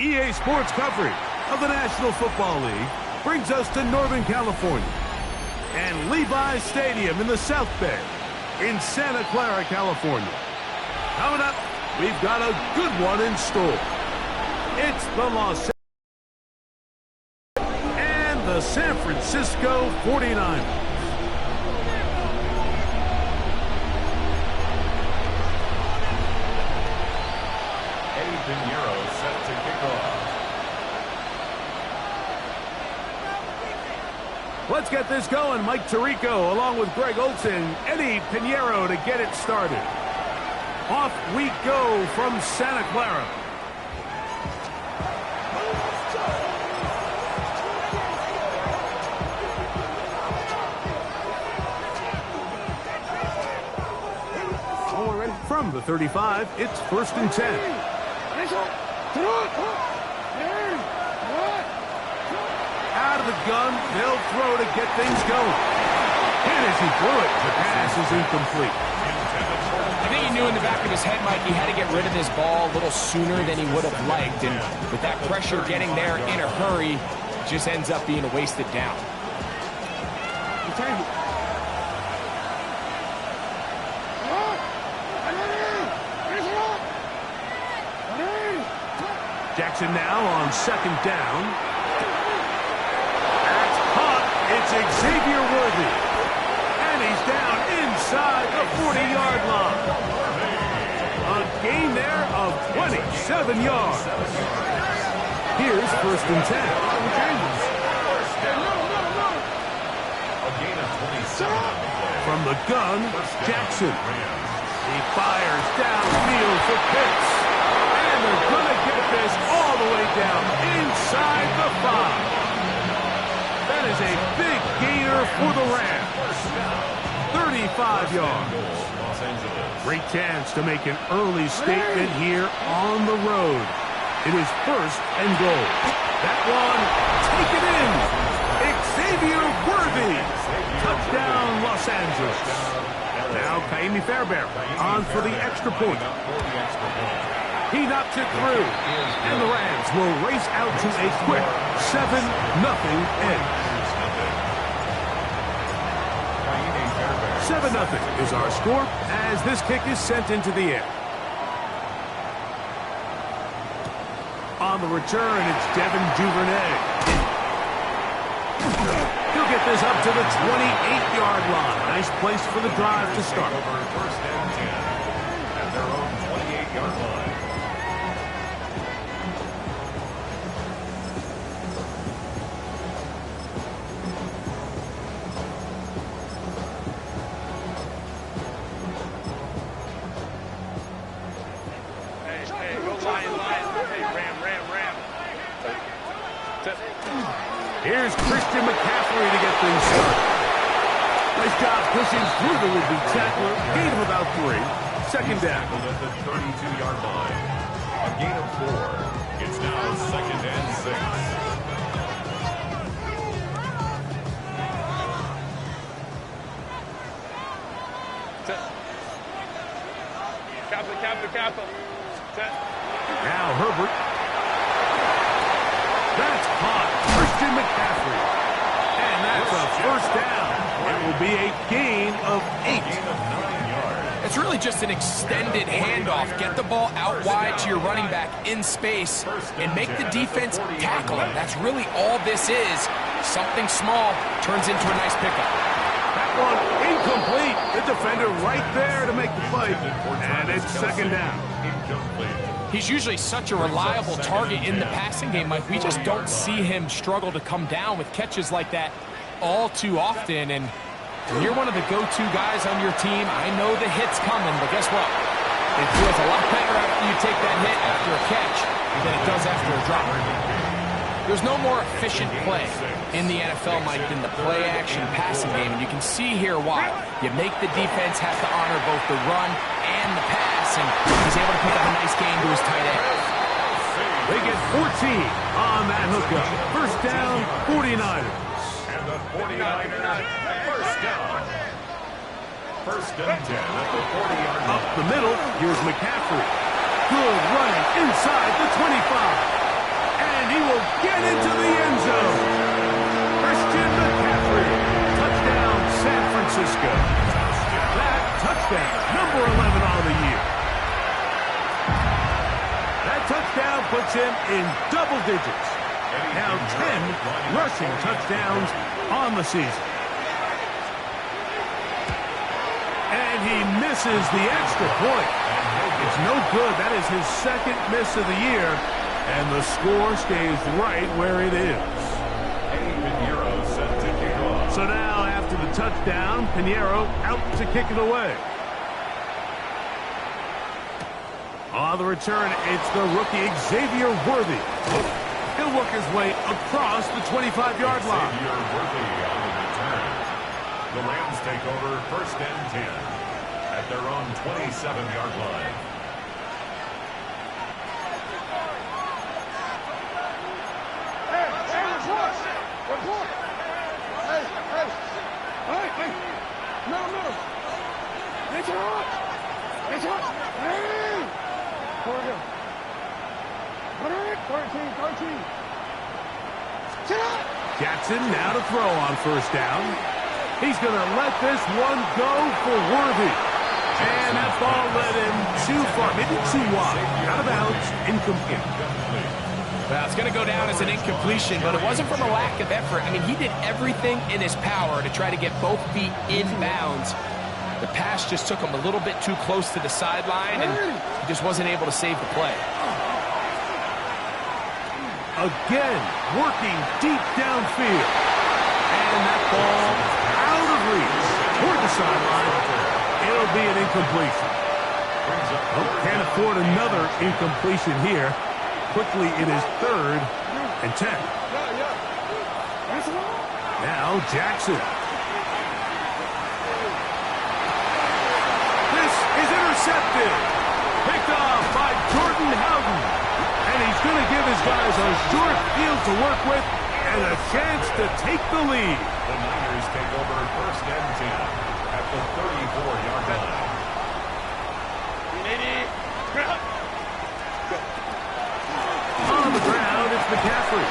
EA Sports coverage of the National Football League brings us to Northern California and Levi's Stadium in the South Bay in Santa Clara, California. Coming up, we've got a good one in store. It's the Los Angeles and the San Francisco 49ers. Eddie Piñeiro set to kick off. Let's get this going. Mike Tirico along with Greg Olsen. Eddie Piñeiro to get it started. Off we go from Santa Clara. From the 35, it's 1st and 10. Out of the gun, they'll throw to get things going. And as he threw it, the pass is incomplete. I think he knew in the back of his head, Mike, he had to get rid of this ball a little sooner than he would have liked. And with that pressure getting there in a hurry, it just ends up being a wasted down. Jackson now on 2nd down. That's caught. It's Xavier Worthy. And he's down inside the 40-yard line. A gain there of 27 yards. Here's 1st and 10. A gain of 27. From the gun, Jackson. He fires downfield for Pitts. And they're going to get this all the way down inside the 5. That is a big gainer for the Rams. 35 yards. Great chance to make an early statement here on the road. It is 1st and goal. That one, take it in. Xavier Worthy. Touchdown, Los Angeles. Now Kaimi Fairbairn on for the extra point. He knocks it through. And the Rams will race out to a quick 7-0 edge. 7-0 is our score as this kick is sent into the air. On the return, it's Devin Duvernay. He'll get this up to the 28-yard line. Nice place for the drive to start. 1st and 10 at their own 28-yard line. Here's Christian McCaffrey to get things started. Nice job pushing through the would-be tackler. Gain of about 3. 2nd down. At the 32-yard line. A gain of 4. It's now 2nd and 6. Now Herbert. That's caught. Christian McCaffrey. And that's a 1st down. It will be a gain of 8. Gain of 9 yards. It's really just an extended handoff. Get the ball out wide to your running back in space and make the defense tackle him. That's really all this is. Something small turns into a nice pickup. That one incomplete. The defender right there to make the play. And it's 2nd down. Incomplete. He's usually such a reliable target in the passing game, Mike. We just don't see him struggle to come down with catches like that all too often. And when you're one of the go-to guys on your team, I know the hit's coming, but guess what? It feels a lot better after you take that hit after a catch than it does after a drop. There's no more efficient play in the NFL, Mike, than the play-action passing game, and you can see here why. You make the defense have to honor both the run and the pass, and he's able to pick up a nice gain to his tight end. They get 14 on that hookup. 1st down, 49ers. And the 49ers, 1st down. 1st and 10 at the 40-yard line. Up the middle, here's McCaffrey. Good running inside the 25. And he will get into the end zone. Christian McCaffrey. Touchdown, San Francisco. That touchdown, number 11 on the year. puts him in double digits. Now 10 rushing touchdowns on the season. And he misses the extra point. It's no good. That is his second miss of the year. And the score stays right where it is. So now, after the touchdown, Pinheiro out to kick it away. On the return, it's the rookie Xavier Worthy. He'll work his way across the 25-yard line. Xavier Worthy on the return. The Rams take over 1st and 10 at their own 27-yard line. Jackson now to throw on 1st down. He's going to let this one go for Worthy. And that ball led him too far, maybe too wide. Out of bounds, incomplete. Well, it's going to go down as an incompletion, but it wasn't from a lack of effort. I mean, he did everything in his power to try to get both feet in bounds. The pass just took him a little bit too close to the sideline, and he just wasn't able to save the play. Again, working deep downfield. And that ball out of reach toward the sideline. It'll be an incompletion. Oh, can't afford another incompletion here. Quickly, it is 3rd and 10. Now, Jackson. This is intercepted. Picked off by Jordan Howden. And he's going to give his guys a short field to work with and a chance to take the lead. The Niners take over 1st and 10 at the 34-yard line. On the ground, it's McCaffrey.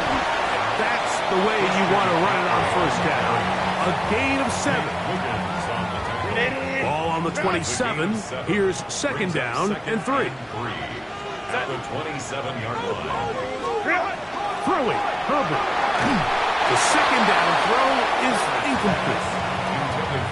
That's the way you want to run it on 1st down. A gain of 7. Ball on the 27. Here's 2nd down and 3. At the 27-yard line. Throwing, Herbert. The 2nd down throw is incomplete.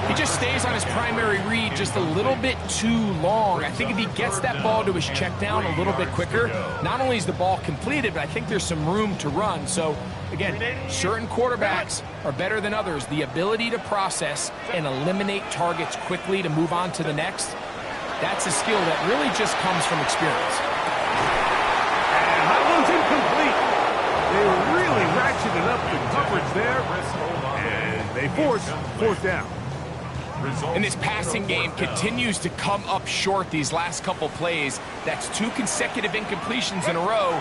He just stays on his primary read just a little bit too long. I think if he gets that ball to his check down a little bit quicker, not only is the ball completed, but I think there's some room to run. So, again, certain quarterbacks are better than others. The ability to process and eliminate targets quickly to move on to the next, that's a skill that really just comes from experience. And that one's incomplete. They really ratcheted up the coverage there, and they force 4th down. And this passing game continues to come up short these last couple plays. That's 2 consecutive incompletions in a row.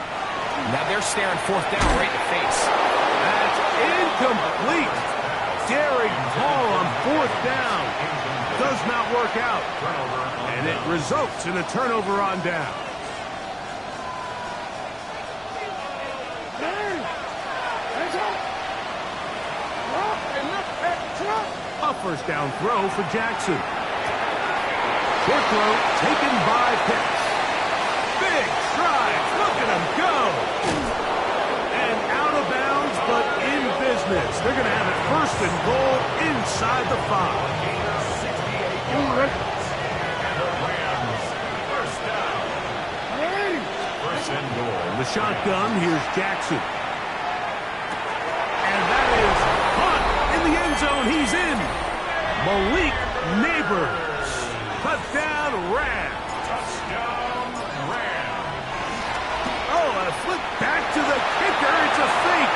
Now they're staring 4th down right in the face. That's incomplete. Daring Hall on 4th down. Does not work out. And it results in a turnover on down. A 1st down throw for Jackson. Short throw taken by Pitts. Big strides. Look at him go. And out of bounds, but in business. They're going to have it 1st and goal inside the 5. In the shotgun, here's Jackson. And that is caught in the end zone. He's in. Malik Neighbors. Touchdown Rams. Oh, and a flip back to the kicker. It's a fake.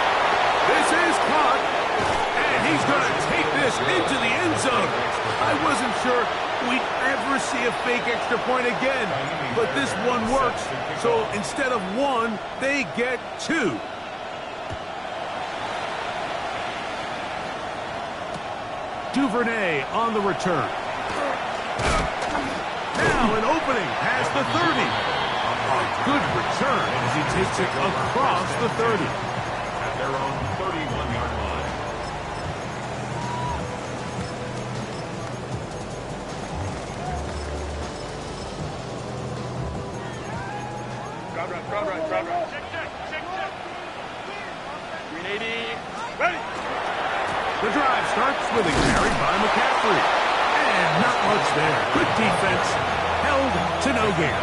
This is caught. And he's going to take this into the end zone. I wasn't sure we'd ever see a fake extra point again. But this one works. So instead of 1, they get 2. Duvernay on the return. Now an opening past the 30. A good return as he takes it across the 30. At their own 31-yard line. Crowd right. Check. 380. Ready. The drive starts with a carry by McCaffrey. And not much there. Good defense. Held to no gain.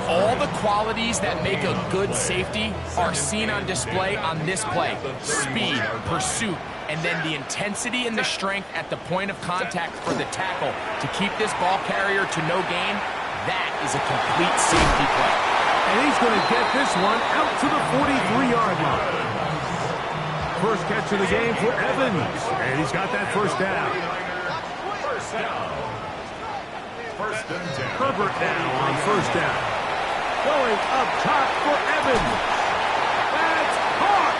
All the qualities that make a good safety are seen on display on this play. Speed, pursuit, and then the intensity and the strength at the point of contact for the tackle to keep this ball carrier to no gain. That is a complete safety play. And he's going to get this one out to the 43-yard line. First catch of the game for Evans. And he's got that first down. First and 10. Herbert now on first down. Going up top for Evans. That's caught.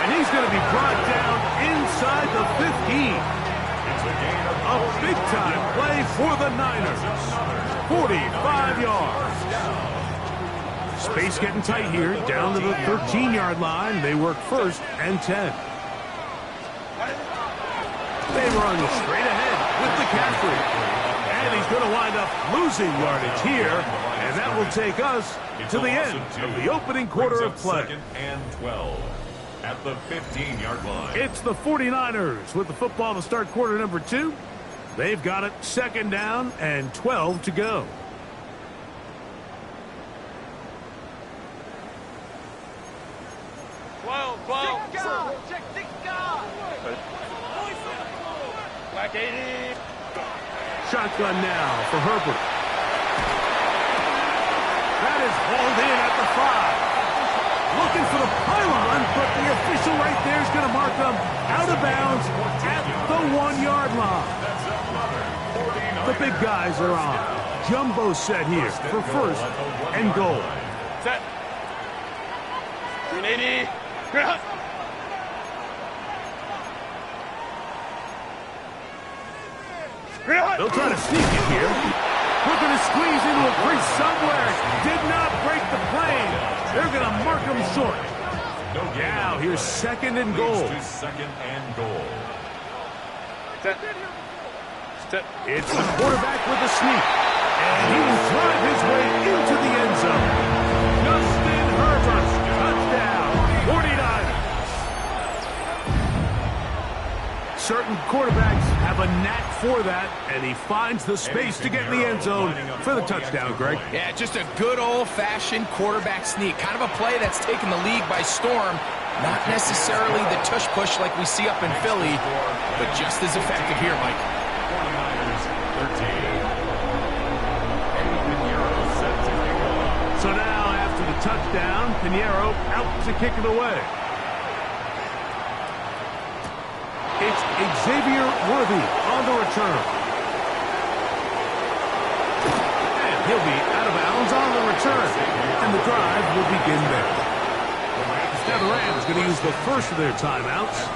And he's going to be brought down inside the 15. It's a gain of A big-time play for the Niners. 45 yards. Space getting tight here. Down to the 13-yard line. They work first and 10. They run straight ahead with McCaffrey. And he's going to wind up losing yardage here. And that will take us to the end of the opening quarter of play. Second and 12 at the 15-yard line. It's the 49ers with the football to start quarter number 2. They've got it second down and 12 to go. Black 80. Shotgun now for Herbert. That is hauled in at the 5. Looking for the pylon, but the official right there is going to mark them out of bounds at the 1-yard line. The big guys are on. Jumbo set here for first and goal. Set. 380. They'll try to sneak it here. Looking to squeeze into a crease somewhere. Did not break the plane. They're going to mark them short. Now here's second and goal. To second and goal. Set. It's the quarterback with the sneak. And he will drive his way into the end zone. Justin Herbert, touchdown, 49ers. Certain quarterbacks have a knack for that, and he finds the space to get in the end zone for the touchdown, Greg. Yeah, just a good old-fashioned quarterback sneak. Kind of a play that's taken the league by storm. Not necessarily the tush-push like we see up in Philly, but just as effective here, Mike. 49ers 13. And Pinheiro set to kick off. So now, after the touchdown, Pinheiro out to kick it away. It's Xavier Worthy on the return. And he'll be out of bounds on the return. And the drive will begin there. Now the Rams going to use the first of their timeouts.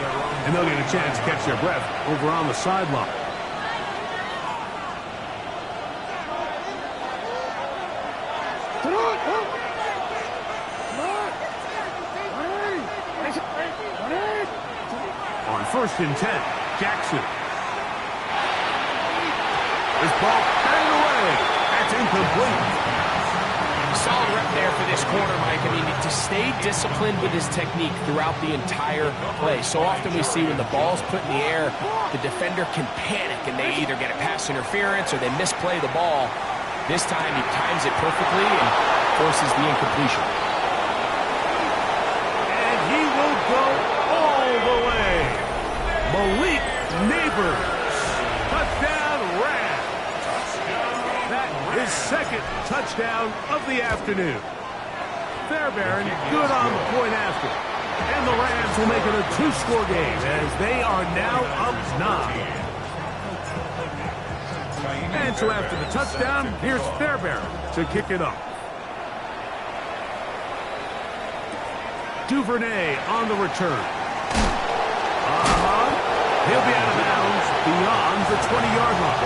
And they'll get a chance to catch their breath over on the sideline. On first and 10, Jackson. This ball batted away. That's incomplete. Solid rep there for this corner, Mike. I mean, to stay disciplined with his technique throughout the entire play. So often we see when the ball's put in the air, the defender can panic and they either get a pass interference or they misplay the ball. This time he times it perfectly and forces the incompletion. And he will go all the way. Malik Neighbors. Touchdown Rams. That is second touchdown of the afternoon. Fairbairn good on the point after. And the Rams will make it a 2-score game as they are now up 9. And so after the touchdown, here's Fairbairn to kick it off. Duvernay on the return. He'll be out of bounds beyond the 20-yard line.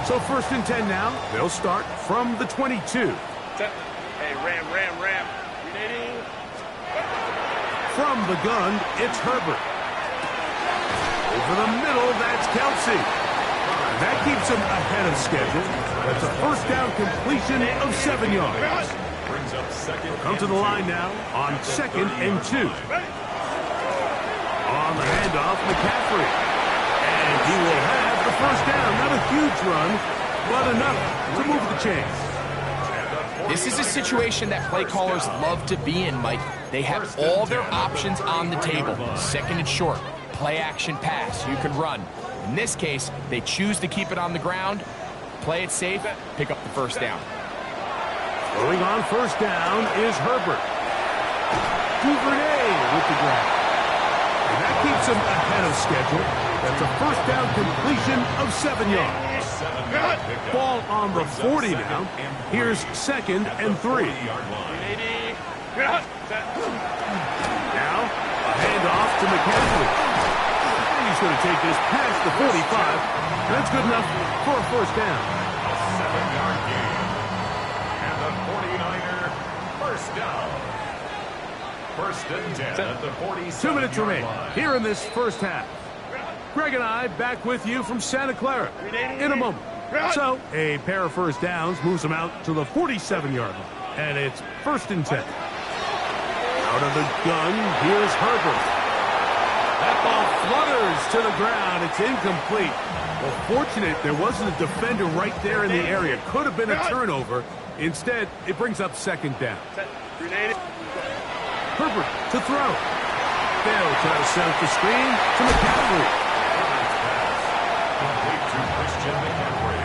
So first and 10 now. They'll start from the 22. Hey, Ram. 380. From the gun, it's Herbert. Over the middle, that's Kelsey. And that keeps him ahead of schedule. That's a first down completion of 7 yards. Brings up second. Come to the line now on 2nd and 2. On the handoff, McCaffrey. And he will have the first down. Not a huge run, but enough to move the chains. This is a situation that play callers love to be in, Mike. They have all their options on the table. 2nd and short, play action pass, you can run. In this case, they choose to keep it on the ground, play it safe, pick up the first down. Throwing on first down is Herbert. Duvernay with the grab. And that keeps him ahead of schedule. That's a first down completion of 7 yards. Ball on the 40 now. Here's 2nd and 3. Now, a handoff to McCaffrey. He's going to take this past the 45. That's good enough for a first down. A 7-yard gain. And the 49er first down. First and 10 at the 47. 2 minutes remain here in this first half. Greg and I back with you from Santa Clara in a moment. So, a pair of first downs moves them out to the 47-yard line. And it's 1st and 10. Out of the gun, here's Herbert. That ball flutters to the ground. It's incomplete. Well, fortunate there wasn't a defender right there in the area. Could have been a turnover. Instead, it brings up 2nd down. Herbert to throw. They'll try to set up the screen to McCaffrey. Complete to Christian McCaffrey.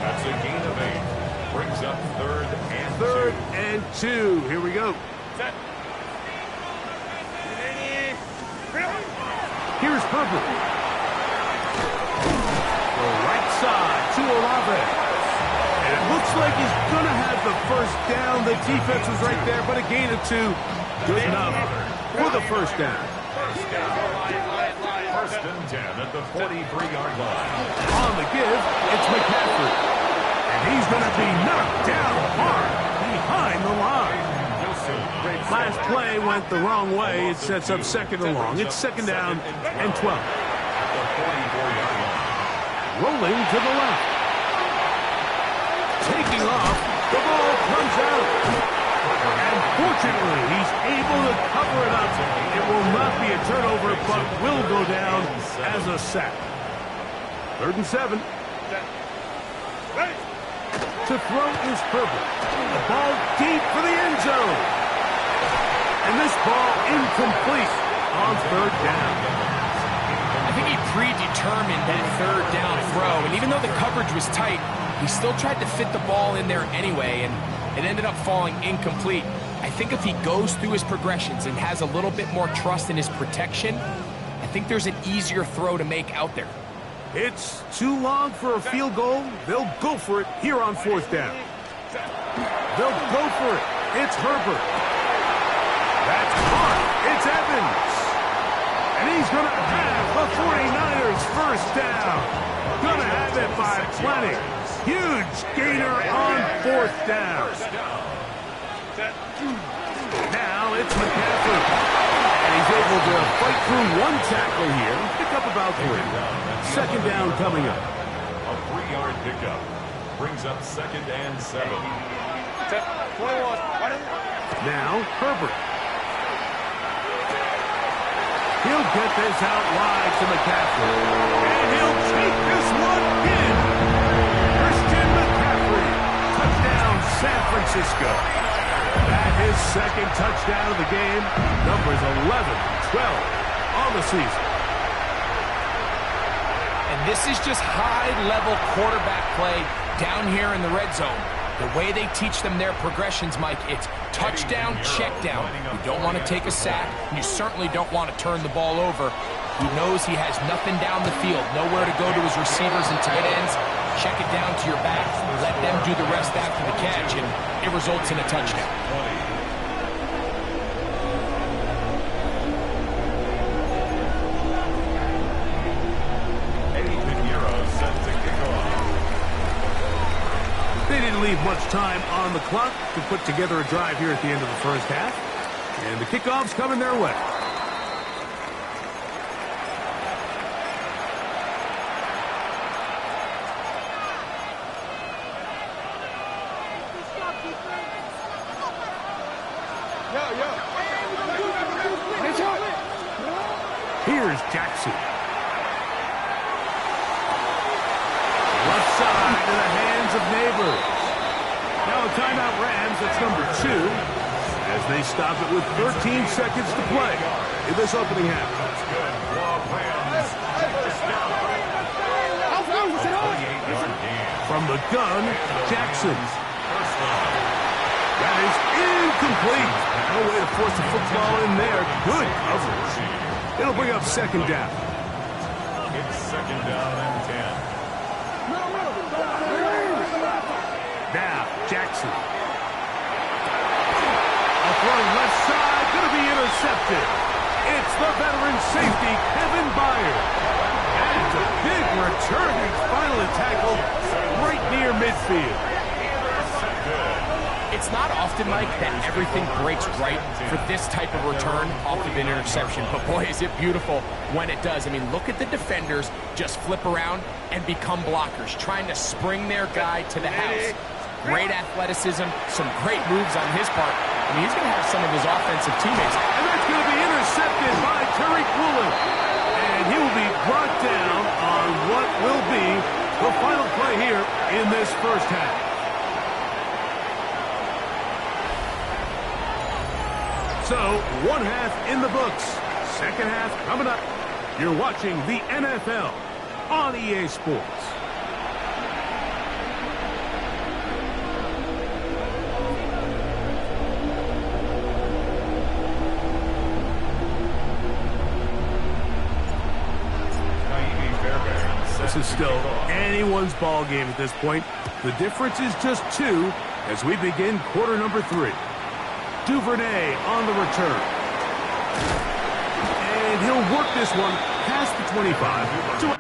That's a gain of 8. Brings up 3rd and 2. 3rd and 2. Here we go. Here's Herbert. The right side to Olave. And it looks like he's going to have the first down. The defense was right there, but a gain of 2. Good enough for the first down. First and 10 at the 43-yard line. On the give, it's McCaffrey. And he's going to be knocked down hard behind the line. Last play went the wrong way. It sets up 2nd and long. It's 2nd down and 12. At the 44-yard line. Rolling to the left. Taking off. The ball comes out. And fortunately, he's able to cover it up. It will not be a turnover, but will go down as a sack. 3rd and 7. To throw is Herbert. The ball deep for the end zone. And this ball incomplete on 3rd down. I think he predetermined that 3rd down throw, and even though the coverage was tight, he still tried to fit the ball in there anyway, and it ended up falling incomplete. I think if he goes through his progressions and has a little bit more trust in his protection, I think there's an easier throw to make out there. It's too long for a field goal. They'll go for it here on 4th down. They'll go for it. It's Herbert. That's caught. It's Evans. And he's going to have the 49ers first down. Going to have it by plenty. Huge gainer on 4th down. Now it's McCaffrey. And he's able to fight through 1 tackle here. Pick up about 3. 2nd down coming up. A 3-yard pickup. Brings up 2nd and 7. Now Herbert. He'll get this out wide to McCaffrey. And he'll take this one in. Christian McCaffrey. Touchdown, San Francisco. That is 2nd touchdown of the game. Numbers 11 and 12 on the season. And this is just high-level quarterback play down here in the red zone. The way they teach them their progressions, Mike, it's touchdown, check down. You don't want to take a sack, and you certainly don't want to turn the ball over. He knows he has nothing down the field, nowhere to go to his receivers and tight ends. Check it down to your back. Let them do the rest after the catch, and it results in a touchdown. They didn't leave much time on the clock to put together a drive here at the end of the first half. And the kickoff's coming their way. Here's Jackson. Left side in the hands of Neighbors. Now a timeout Rams, that's number 2, as they stop it with 13 seconds to play in this opening half. That's good. Rams. From the gun, Jackson. First down. That is incomplete. No way to force the football in there. Good coverage. It'll bring up second down. It's second down and 10. Now, Jackson. A throw left side, going to be intercepted. It's the veteran safety, Kevin Byard. And a big return. He's finally tackled right near midfield. It's not often, Mike, that everything breaks right for this type of return off of an interception. But boy, is it beautiful when it does. I mean, look at the defenders just flip around and become blockers, trying to spring their guy to the house. Great athleticism, some great moves on his part. I mean, he's going to have some of his offensive teammates. And that's going to be intercepted by Tariq Woolen. And he will be brought down on what will be the final play here in this first half. So, one half in the books. Second half coming up. You're watching the NFL on EA Sports. This is still anyone's ball game at this point. The difference is just 2 as we begin quarter number 3. Duvernay on the return. And he'll work this one past the 25.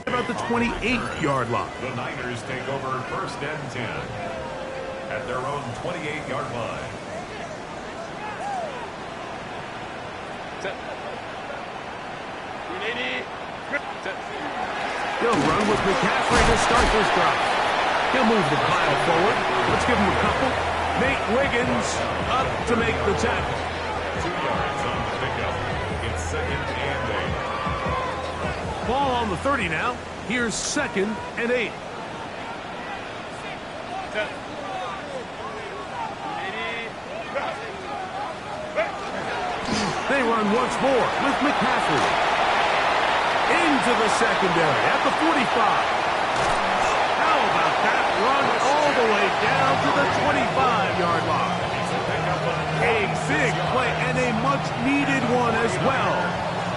About the 28-yard line. The Niners take over first and 10 at their own 28-yard line. He'll run with McCaffrey to start this drive. He'll move the pile forward. Let's give him a couple. Nate Wiggins up to make the tackle. 2 yards on the pickup. It's second and 8. Ball on the 30 now. Here's second and 8. They run once more with McCaffrey. Into the secondary at the 45. How about that run all the way down to the 25-yard line? A big play and a much-needed one as well.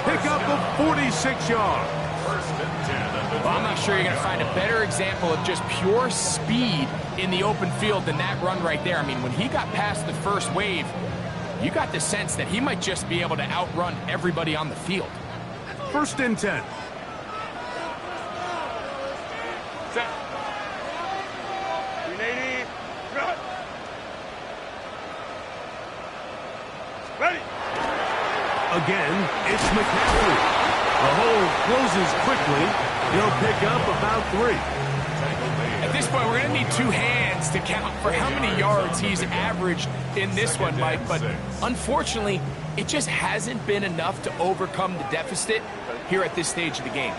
Pick up of 46 yards. First and 10 at the Well, I'm not sure you're going to find a better example of just pure speed in the open field than that run right there. I mean, when he got past the first wave, you got the sense that he might just be able to outrun everybody on the field. First and 10. Set. 380. Run. Ready. Again, it's McCaffrey. The hole closes quickly. He'll pick up about 3. At this point, we're going to need 2 hands to count for how many yards he's averaged in this one, Mike. But unfortunately, it just hasn't been enough to overcome the deficit here at this stage of the game.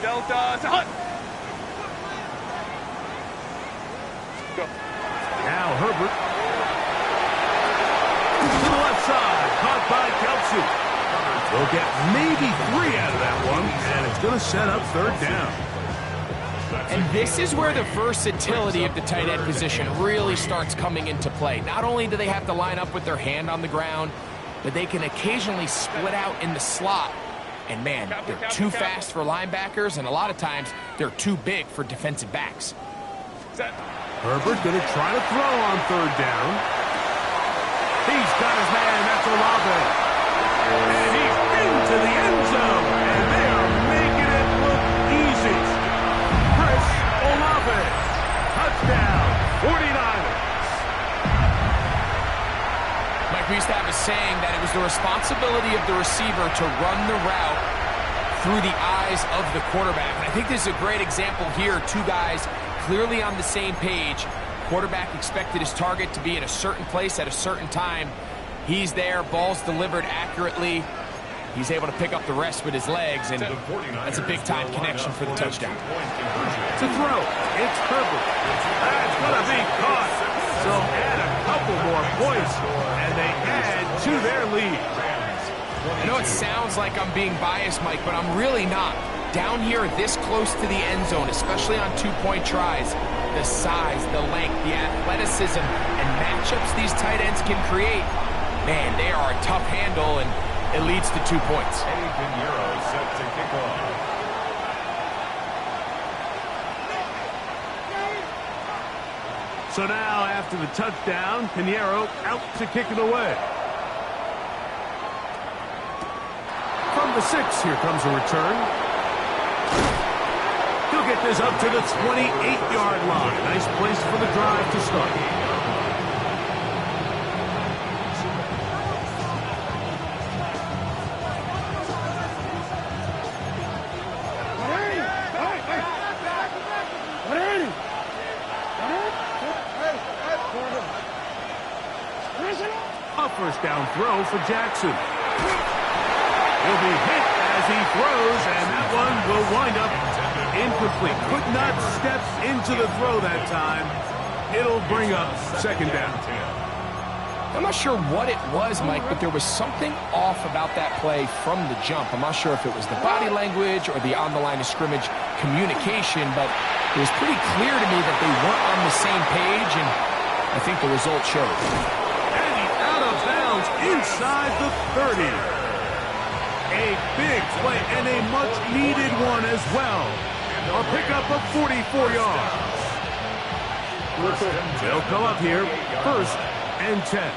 Delta to hunt. Go. Now Herbert. To the left side. Caught by Kelsey. They'll get maybe 3 out of that one, and it's going to set up 3rd down. And this is where the versatility of the tight end position really starts coming into play. Not only do they have to line up with their hand on the ground, but they can occasionally split out in the slot. And man, they're too fast for linebackers, and a lot of times they're too big for defensive backs. Set. Herbert going to try to throw on 3rd down. He's got his man. That's Olave. And he's into the end zone. And they are making it look easy. Chris Olave. Touchdown. 49ers. Mike, we used to have a saying that it was the responsibility of the receiver to run the route through the eyes of the quarterback. And I think this is a great example here. 2 guys clearly on the same page. Quarterback expected his target to be in a certain place at a certain time. He's there, ball's delivered accurately. He's able to pick up the rest with his legs, and that's a big-time connection for the touchdown. To throw, it's Herbert. That's going to be caught. So add a couple more points, and they add to their lead. I know it sounds like I'm being biased, Mike, but I'm really not. Down here this close to the end zone, especially on 2-point tries, the size, the length, the athleticism, and matchups these tight ends can create, man, they are a tough handle, and it leads to 2 points. Eddie Pinheiro set to kick off. So now, after the touchdown, Pinheiro out to kick it away. From the 6, here comes a return. He'll get this up to the 28-yard line. Nice place for the drive to start. A first down throw for Jackson. He'll be hit as he throws, and that one will wind up incomplete. Could not step into the throw that time. It'll bring up 2nd down. I'm not sure what it was, Mike, but there was something off about that play from the jump. I'm not sure if it was the body language or the on-the-line of scrimmage communication, but it was pretty clear to me that they weren't on the same page, and I think the result shows. And he's out of bounds inside the 30. A big play and a much-needed one as well. A pickup of 44 yards. They'll come up here, 1st and 10.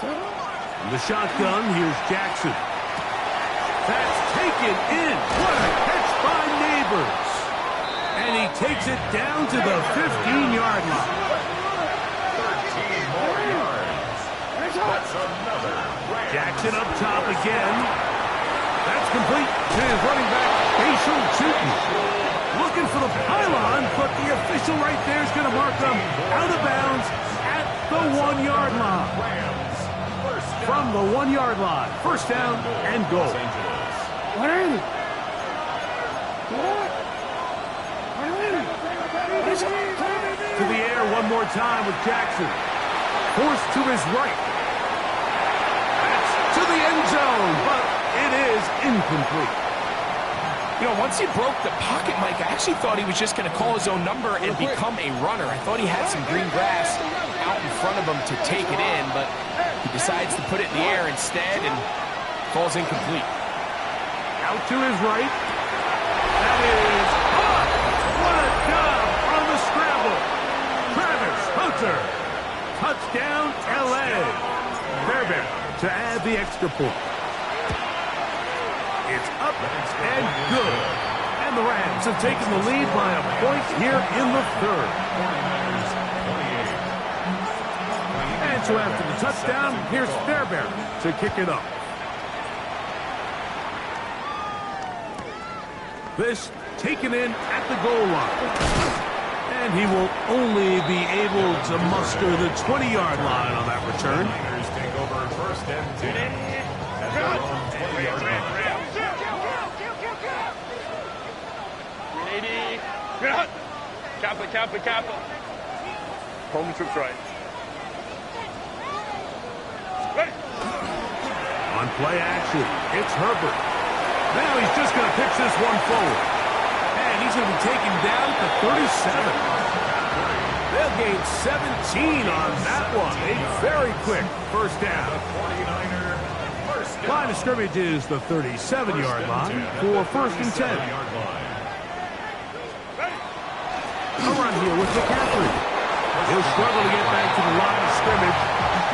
From the shotgun, here's Jackson. That's taken in. What a catch by Neighbors. And he takes it down to the 15-yard line. 13 more yards. That's another. Jackson up top again. That's complete to his running back, Facial Chutin. Looking for the pylon, but the official right there is going to mark them out of bounds at the 1-yard line. From the 1-yard line, 1st down and goal. To the air one more time with Jackson. Forced to his right. That's to the end zone, but it is incomplete. You know, once he broke the pocket, Mike, I actually thought he was just going to call his own number and become a runner. I thought he had some green grass out in front of him to take it in, but he decides to put it in the air instead and falls incomplete. Out to his right. That is caught. What a job on the scramble. Travis Hunter. Touchdown, L.A. Fairbairn to add the extra point. It's up and good. And the Rams have taken the lead by a point here in the third. And so after the touchdown, here's Fairbairn to kick it up. This taken in at the goal line. And he will only be able to muster the 20-yard line on that return. Niners take over first and 10. At their own 20-yard line. Kappa. Home troops right. Ready. On play action, it's Herbert. Now he's just going to pitch this one forward. And he's going to be taken down to 37. They'll gain 17 on that one. A very quick first down. Line of scrimmage is the 37-yard line for first and 10. A run here with McCaffrey. He'll struggle to get back to the line of scrimmage.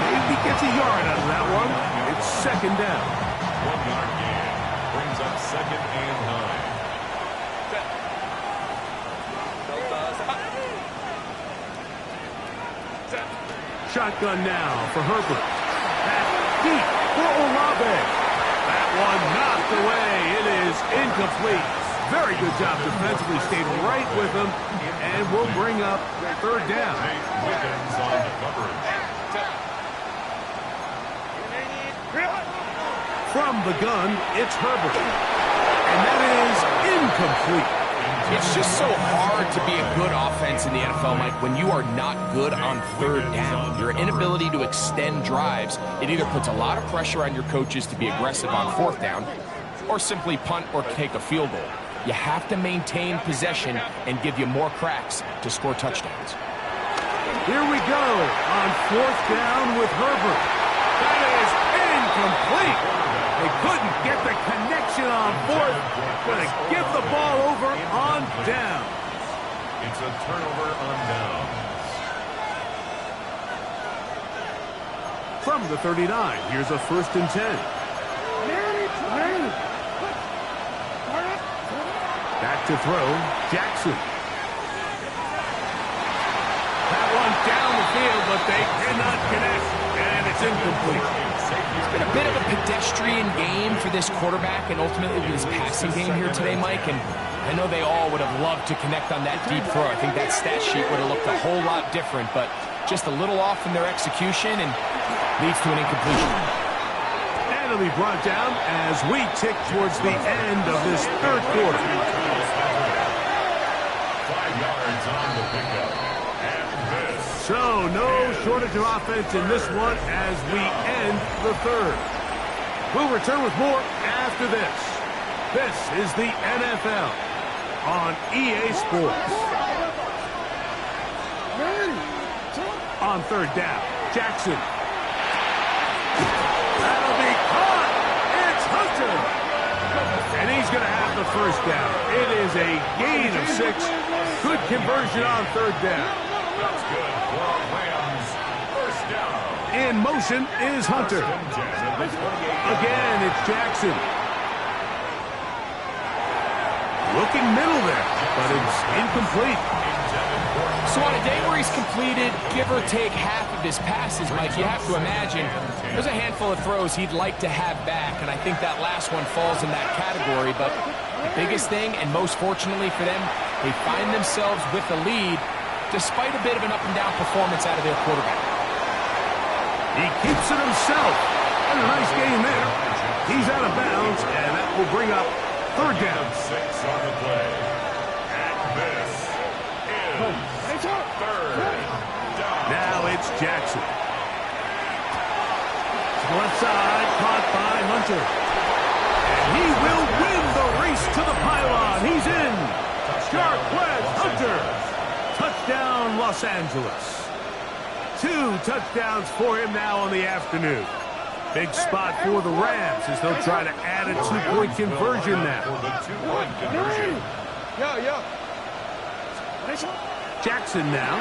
Maybe gets a yard out of that one. It's second down. 1-yard gain brings up second and 9. Shotgun now for Herbert. That's deep for Olave. That one knocked away. It is incomplete. Very good job defensively. Stayed right with him. And we'll bring up third down. Wiggins on the coverage. From the gun, it's Herbert. And that is incomplete. It's just so hard to be a good offense in the NFL, Mike, when you are not good on third down. Your inability to extend drives, it either puts a lot of pressure on your coaches to be aggressive on fourth down or simply punt or take a field goal. You have to maintain possession and give you more cracks to score touchdowns. Here we go on fourth down with Herbert. That is incomplete. They couldn't get the connection on fourth. Going to give the ball over on down. It's a turnover on down. From the 39, here's a first and 10. Back to throw, Jackson. That one down the field, but they cannot connect, and it's incomplete. It's been a bit of a pedestrian game for this quarterback and ultimately this passing game here today, Mike, and I know they all would have loved to connect on that deep throw. I think that stat sheet would have looked a whole lot different, but just a little off in their execution and leads to an incompletion. And it'll be brought down as we tick towards the end of this third quarter. 5 yards on the pickup. And this. So, no shortage of offense in this one as we end the third. We'll return with more after this. This is the NFL on EA Sports. On third down, Jackson. That'll be caught. It's Hunter. And he's going to have the first down. It is a gain of 6. Good conversion on third down. That's good for Rams. First down. In motion is Hunter. Again, it's Jackson. Looking middle there, but it's incomplete. So on a day where he's completed, give or take half of his passes, Mike, you have to imagine there's a handful of throws he'd like to have back, and I think that last one falls in that category. But the biggest thing, and most fortunately for them, they find themselves with the lead despite a bit of an up-and-down performance out of their quarterback. He keeps it himself. And a nice game there. He's out of bounds, and that will bring up third down. 6 on the play. And this is third down. Now it's Jackson. To the left side, caught by Hunter. And he will win the race to the pylon. He's in. Jarquez Hunter. Touchdown, Los Angeles. 2 touchdowns for him now on the afternoon. Big spot for the Rams as they'll try to add a two-point conversion now. Jackson now.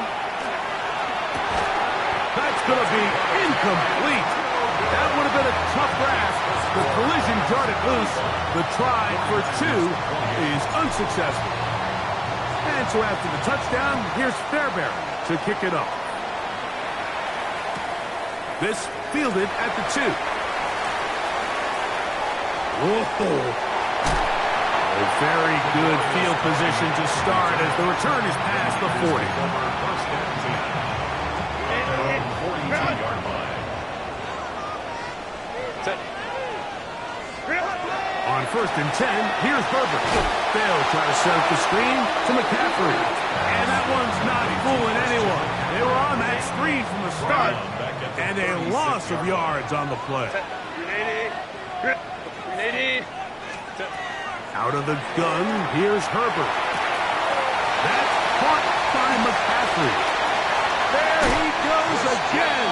That's going to be incomplete. That would have been a tough grasp. The collision jarred it loose. The try for two is unsuccessful. And so after the touchdown, here's Fairbairn to kick it off. This fielded at the 2. Whoa. A very good field position to start as the return is past the 40. On 1st and 10, here's Herbert. They'll try to set up the screen to McCaffrey. And that one's not fooling anyone. They were on that screen from the start. And a loss of yards on the play. Out of the gun, here's Herbert. That's caught by McCaffrey. There he goes again.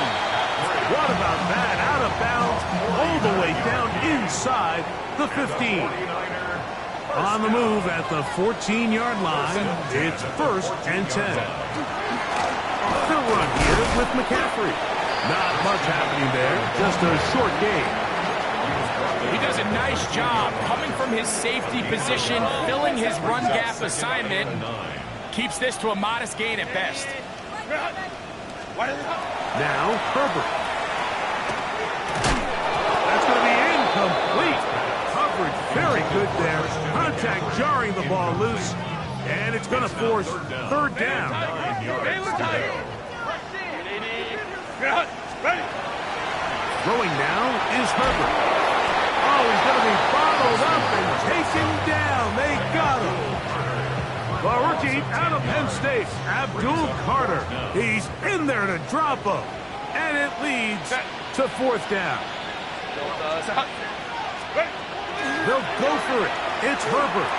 What about that? Out of bounds, all the way down inside the 15. On the move at the 14-yard line, it's 1st and 10. They'll run here with McCaffrey. Not much happening there, just a short gain. He does a nice job coming from his safety position, filling his run gap assignment. Keeps this to a modest gain at best. Now, Herbert. That's going to be incomplete. Coverage very good there. Contact jarring the ball loose. And it's going to force 3rd down. Throwing now is Herbert. Oh, he's going to be bottled up and taken down. They got him. The rookie out of Penn State, Abdul Carter. He's in there to drop him. And it leads to 4th down. They'll go for it. It's Herbert.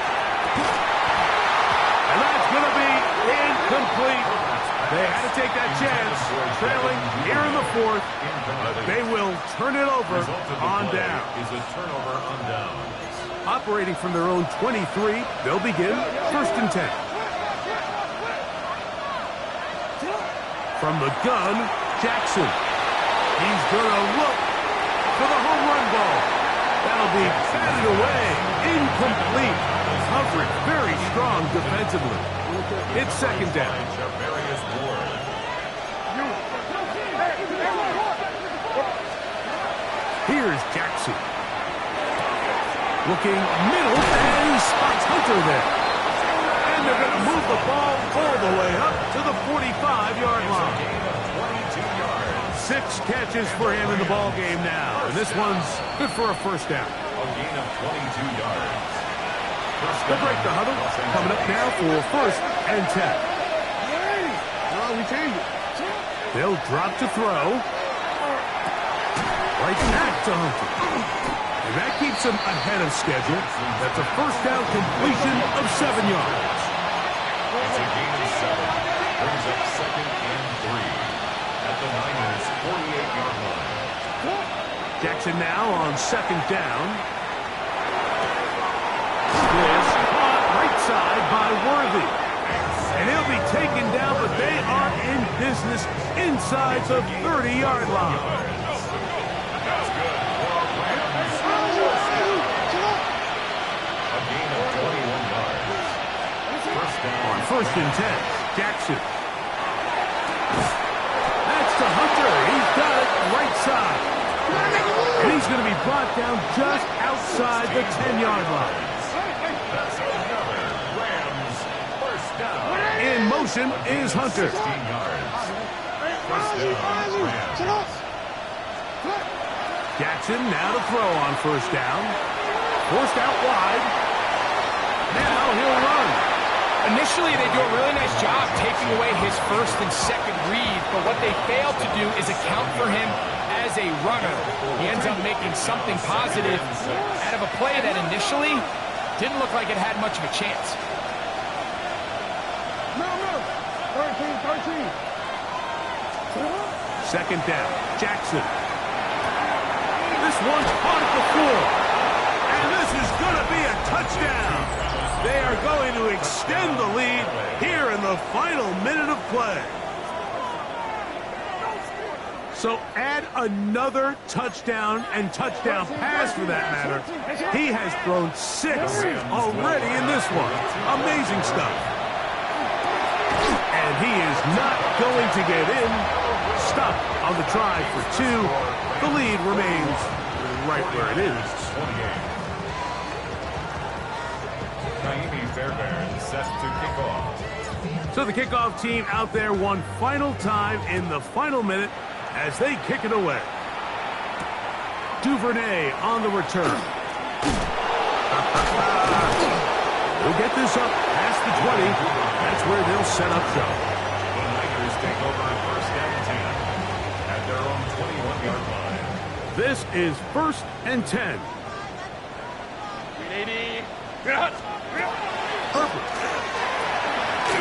And that's going to be incomplete. They had to take that chance. Trailing here in the 4th. They will turn it over on down. Operating from their own 23, they'll begin 1st and 10. From the gun, Jackson. He's going to look for the home run ball. That'll be batted away. Incomplete. Coverage very strong defensively. It's 2nd down. Here's Jackson. Looking middle, and he spots Hunter there. And they're going to move the ball all the way up to the 45-yard line. 6 catches for him in the ball game now. And this one's good for a 1st down. A gain of 22 yards. They'll break the huddle. Coming up now for 1st and 10. They'll drop to throw. Right back to Hunter. And that keeps him ahead of schedule. That's a 1st down completion of 7 yards. It's a gain of 7. Brings up 2nd and 3. At the Niners' 48-yard line. Jackson now on 2nd down. This caught right side by Worthy. And he'll be taken down, but they are in business inside the 30-yard line. On 1st and 10, Jackson. That's to Hunter. He's got it right side. And he's going to be brought down just outside the 10-yard line. That's another Rams 1st down. In motion is Hunter. 16 yards. 1st down, Rams. Jackson now to throw on 1st down. Forced out wide. Now he'll run. Initially, they do a really nice job taking away his 1st and 2nd read, but what they failed to do is account for him as a runner. He ends up making something positive out of a play that initially didn't look like it had much of a chance. 2nd down, Jackson. This one's caught at the floor. And this is going to be a touchdown. They are going to extend the lead here in the final minute of play. So add another touchdown and touchdown pass for that matter. He has thrown 6 already in this one. Amazing stuff. And he is not going to get in. Stop on the try for 2. The lead remains right where it is. Naimi Fairbairn set to kick off. So the kickoff team out there one final time in the final minute as they kick it away. Duvernay on the return. We'll get this up past the 20. That's where they'll set up shop. The Niners take over first and 10 at their own 21-yard line. This is first and 10. 380. Perfect.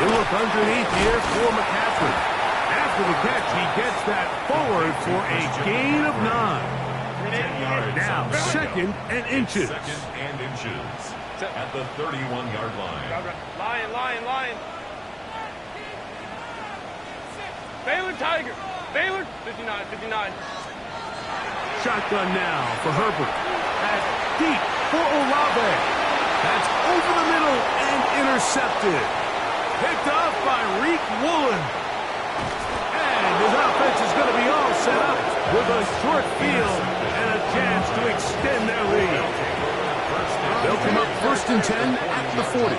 You look underneath here for McCaffrey. After the catch, he gets that forward for a gain of 9. 10 yards. Now, second and inches. Second and inches at the 31-yard line. Lion. Baylor Tiger. Baylor 59. Shotgun now for Herbert. That's deep for Olave. That's over the middle and intercepted. Picked off by Reek Woolen. And his offense is going to be all set up with a short field and a chance to extend their lead. They'll come up first and 10 at the 40.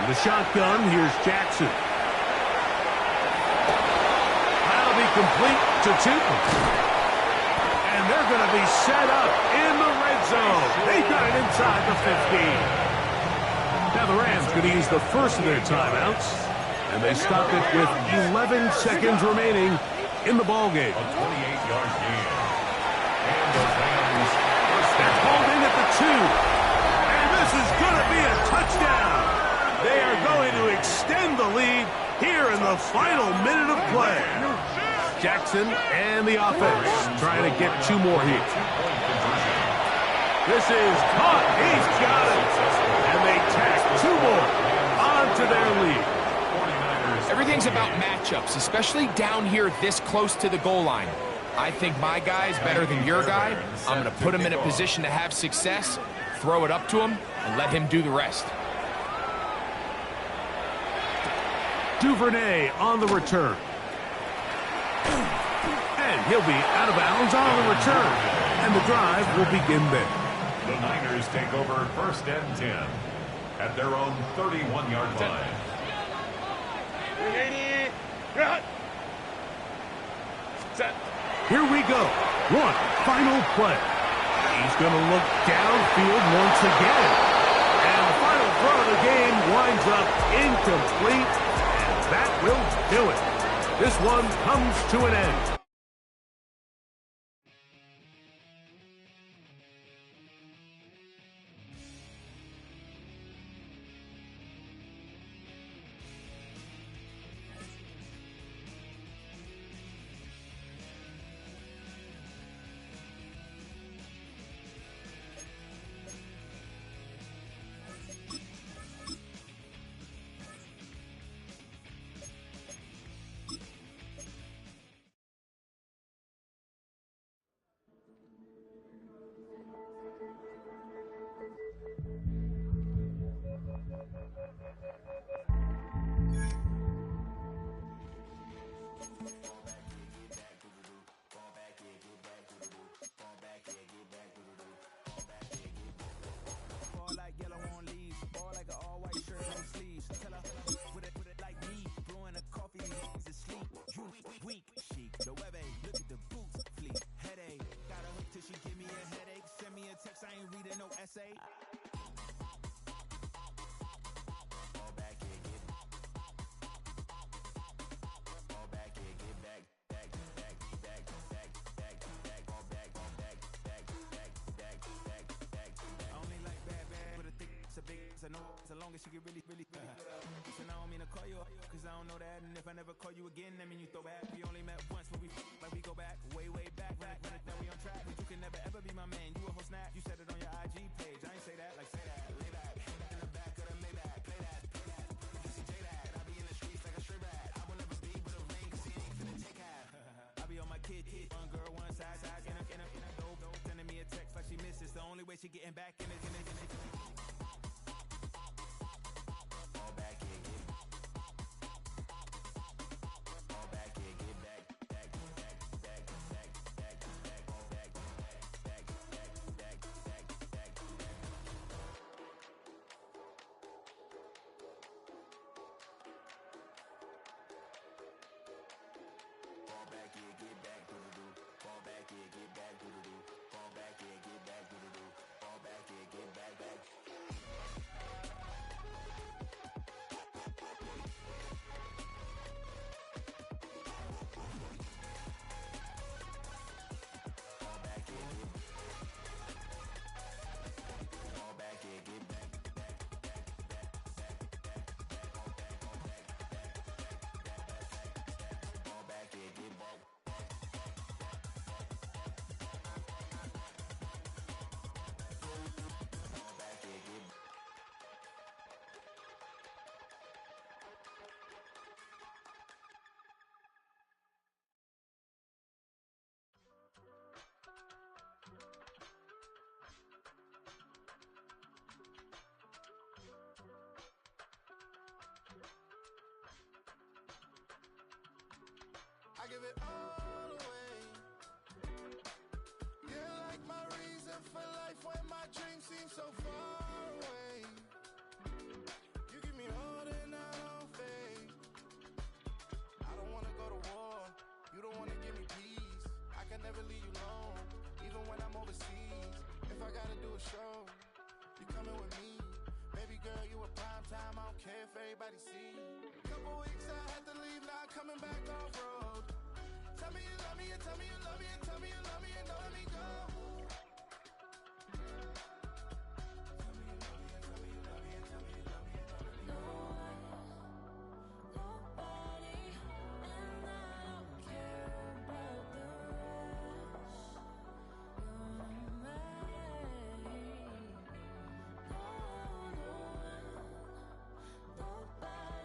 The shotgun, here's Jackson. That'll be complete to Tootin. And they're going to be set up in the red zone. They got it inside the 15. Now the Rams going to use the first of their timeouts. And they stop it with 11 seconds remaining in the ballgame. A 28-yard gain. And the Rams That's hauled in at the 2. And this is going to be a touchdown. They are going to extend the lead here in the final minute of play. Jackson and the offense trying to get 2 more here. This is caught. He's got it. And they tack 2 more onto their lead. Everything's about matchups, especially down here this close to the goal line. I think my guy's better than your guy. I'm going to put him in a position to have success, throw it up to him, and let him do the rest. Duvernay on the return. And he'll be out of bounds on the return. And the drive will begin there. The Niners take over first and 10 at their own 31-yard line. 380. Set. Here we go. One final play. He's going to look downfield once again. And the final throw of the game winds up incomplete. And that will do it. This one comes to an end. I know as long as she get really so now I don't mean to call you you a cause I don't know that. And if I never call you again, that mean you throw back. We only met once, but we like we go back, way back. Run it, now we on track. But you can never ever be my man. You a whole snap. You said it on your IG page. I ain't say that, like say that. Lay back, in the back of the Maybach. Play that. You see J that. I be in the streets like a stray rat. I will never be with a ring cause he ain't finna take half. I be on my kid. One girl, one side, in a dope. Sending me a text like she misses. The only way she getting back in it. Fall back, yeah, get fall back, yeah, get back. I give it all away. You're like my reason for life when my dreams seem so far away. You give me all that I don't fade. I don't wanna go to war. You don't wanna give me peace. I can never leave you alone, even when I'm overseas. If I gotta do a show, you coming with me. Baby girl, you a prime time. I don't care if everybody see. Couple weeks I had to leave, now I'm coming back off road. Tell me you love me, and tell me you love me, and tell me you love me, and don't let me go. Tell me you love me, and tell me you love me, and tell me you love me, and don't let me go. Nobody, and I don't care about the rest. You're mine. No one, nobody.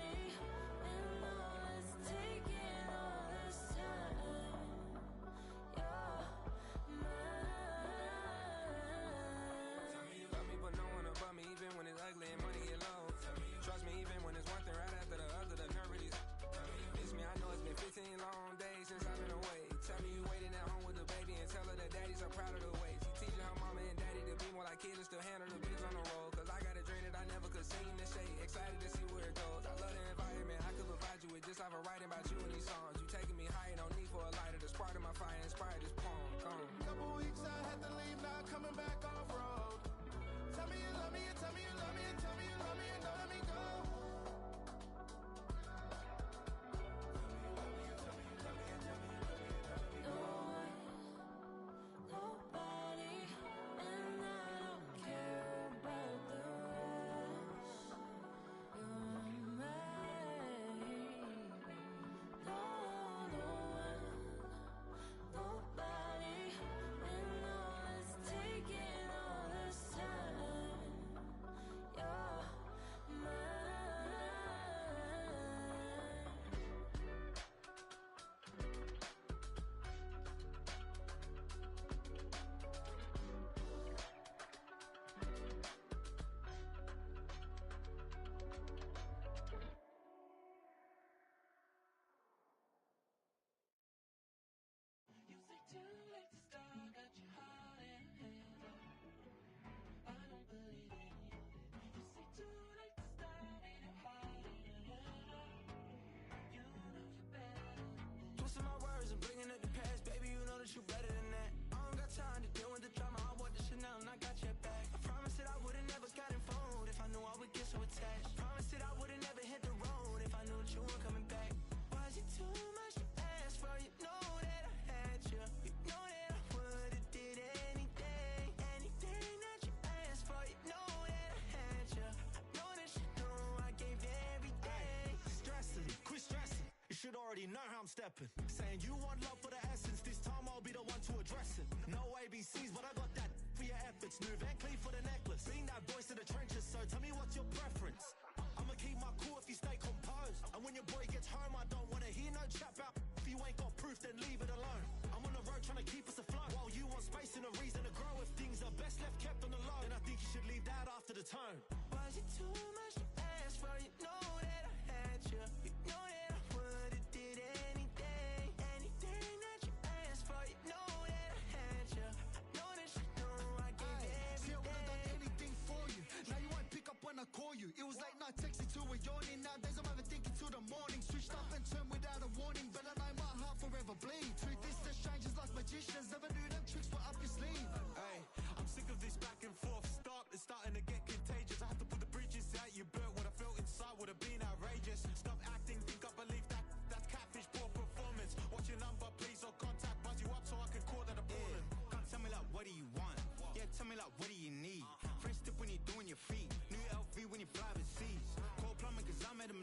know how I'm stepping. Saying you want love for the essence, this time I'll be the one to address it. No ABCs, but I got that for your efforts. New Van Cleef for the necklace. Being that voice in the trenches, so tell me what's your preference. I'ma keep my cool if you stay composed. And when your boy gets home, I don't wanna hear no chat about if you ain't got proof, then leave it alone. I'm on the road trying to keep us afloat. While you want space and a reason to grow, if things are best left kept on the low, then I think you should leave that after the tone. Was it too much to ask for? You know that I had you. You know that I would've did anything. Anything that you asked for. You know that I had you. I know that you know I gave you everything. See, I would've done anything for you. Now you won't pick up when I call you. It was late night texting to a yawning. Nowadays I'm overthinking till the morning. Switched up and turned without a warning. But I know my heart forever bleed. Truth is that strangers like magicians. Never knew them tricks were up your sleeve. Hey, I'm sick of this back and forth. It's starting to get contagious. I have to put the bridges out. You burnt what I felt inside would have been outrageous. Stop acting, think I believe that's catfish, poor performance. What's your number, please, or contact, buzz you up so I can call that appalling. Can't tell me like what do you want? Yeah, tell me like what do you need? Fresh tip when you're doing your feet. New LV when you fly overseas. Call plumbing cause I'm at a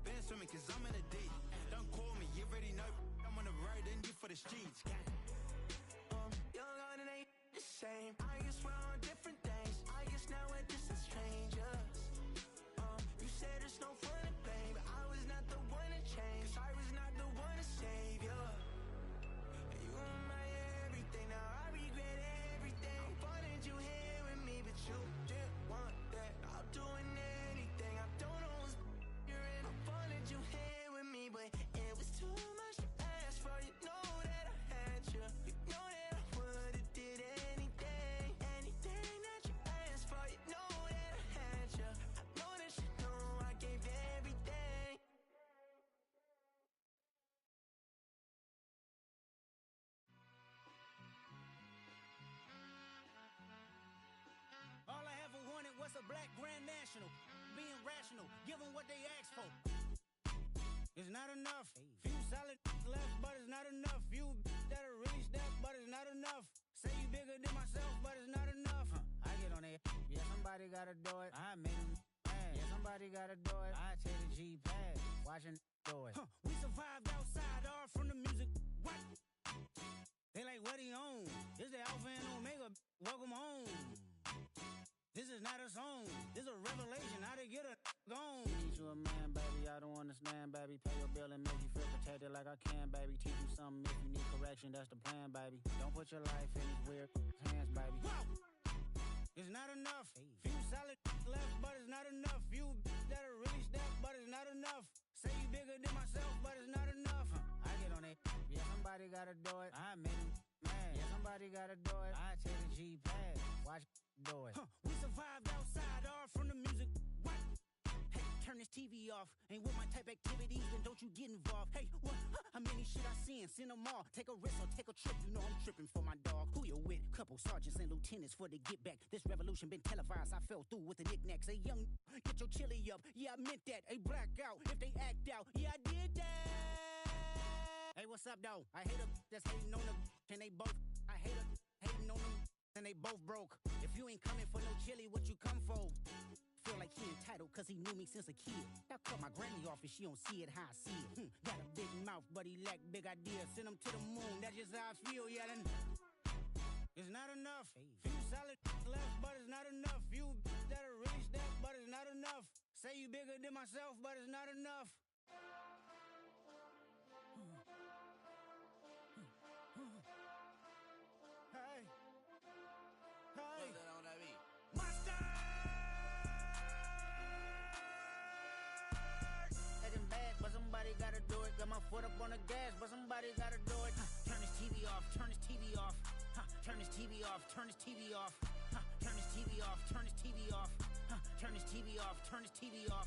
been swimming cause I'm in a deep. Don't call me, you already know I'm on the road and you for the streets. Young on and ain't the same. I guess we're on different things. I guess now we're distant strangers. You said there's no fun to blame, but I was not the one to change. 'Cause I was not the one to save you. And you were my everything. Now I regret everything. I wanted you here with me, but you didn't want that. I'm doing anything. I don't know what's you're in. I wanted you here with me, but it was too much to ask for. You know that I had you. You know that I would've did anything. Anything that you asked for. You know that I had you. I know that you know I gave you everything. All I ever wanted was a black Grand National. Being rational, give them what they asked for. It's not enough. Few solid left, but it's not enough. Few that'll reach that, but it's not enough. Say you bigger than myself, but it's not enough. I get on it. Yeah, somebody gotta do it. I made them mad. Yeah, somebody gotta do it. I take the G-pad, watching do it. We survived outside, all from the music. What? They like, what he on? This the Alpha and Omega. Welcome home. This is not a song. This is a revelation. How to get a gone. Teach you a man, baby. I don't understand, baby. Pay your bill and make you feel protected like I can, baby. Teach you something if you need correction. That's the plan, baby. Don't put your life in these weird hands, baby. Whoa! It's not enough. Few solid left, but it's not enough. Few that'll reach that, but it's not enough. Say you bigger than myself, but it's not enough. I get on it. Yeah, somebody gotta do it. I made him mad. Yeah, somebody gotta do it. I take the G-pad. Watch do it. We survived outside, all from the music. What? Hey, turn this TV off. Ain't with my type activities, then don't you get involved. Hey, what? How many shit I seen? Send them all. Take a risk or take a trip. You know I'm tripping for my dog. Who you with? Couple sergeants and lieutenants for the get back. This revolution been televised. I fell through with the knickknacks. Hey, young, get your chili up. Yeah, I meant that. Hey, black out. If they act out, yeah, I did that. Hey, what's up, though? I hate them that's hating on them, and they both. I hate them hating on them, and they both broke. If you ain't coming for no chili, what you come for? Feel like he entitled cause he knew me since a kid. I cut my granny off and she don't see it how I see it. Got a big mouth but he lack big ideas. Send him to the moon, that's just how I feel, yeah. Then it's not enough. Few solid left but it's not enough. Few that'll reach that but it's not enough. Say you bigger than myself but it's not enough. Hey. Hey. Monster! Heading back, but somebody gotta do it. Got my foot up on the gas, but somebody gotta do it. Turn this TV off, turn this TV off. Turn this TV off, turn this TV off. Turn this TV off, turn this TV off. Turn this TV off, turn this TV off.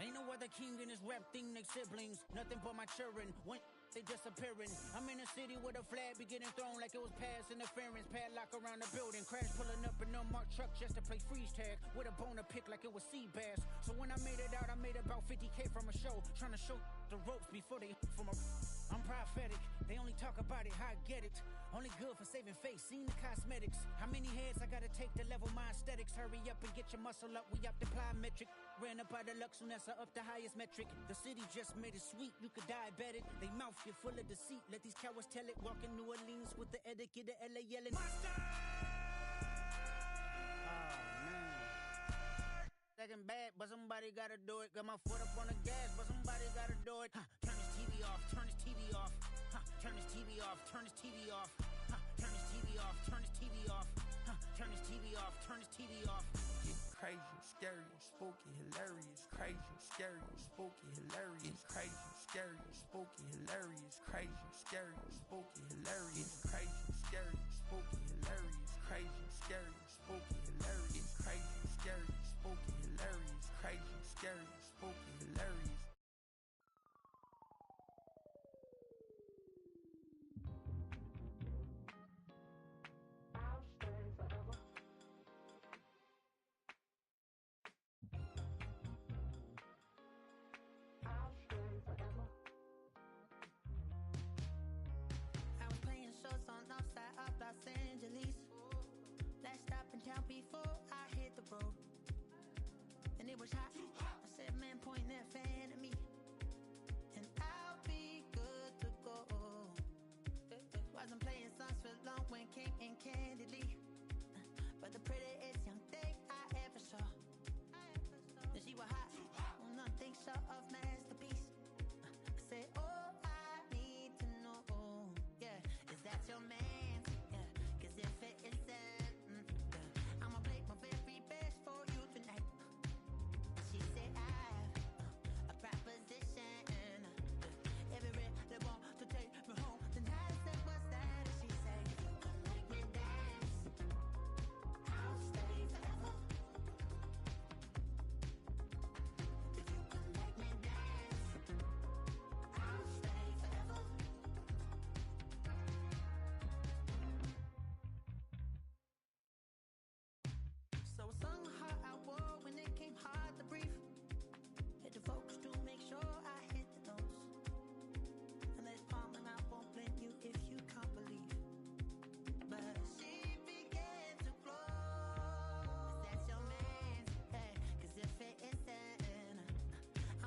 Ain't no other king in this rap thing, they siblings. Nothing but my children. One they disappearing. I'm in a city with a flag be getting thrown like it was pass interference. Padlock around the building, crash pulling up in unmarked truck just to play freeze tag with a boner pick like it was sea bass. So when I made it out, I made about 50K from a show, trying to show the ropes before they from a. I'm prophetic, they only talk about it, how I get it. Only good for saving face, seen the cosmetics. How many heads I gotta take to level my aesthetics? Hurry up and get your muscle up, we optiply metric. Ran up out of Lux, Unessa up the highest metric. The city just made it sweet, you could diabetic. They mouth get full of deceit, let these cowards tell it. Walk in New Orleans with the etiquette of LA yelling Monster! Second bad, but somebody gotta do it. Got my foot up on the gas, but somebody gotta do it. Turn this TV off, turn this TV off. Turn this TV off, turn this TV off. Turn this TV off, turn this TV off. Turn this TV off, turn this TV off. Crazy, scary, spooky, hilarious. Crazy, scary, spooky, hilarious. Crazy, scary, spooky, hilarious. Crazy, scary, spooky, hilarious. Crazy, scary, spooky, hilarious. Crazy, scary, spooky, hilarious. Crazy, scary, spooky, hilarious. Crazy, scary, spooky, hilarious. Before I hit the road, and it was hot. I said, man, point that fan at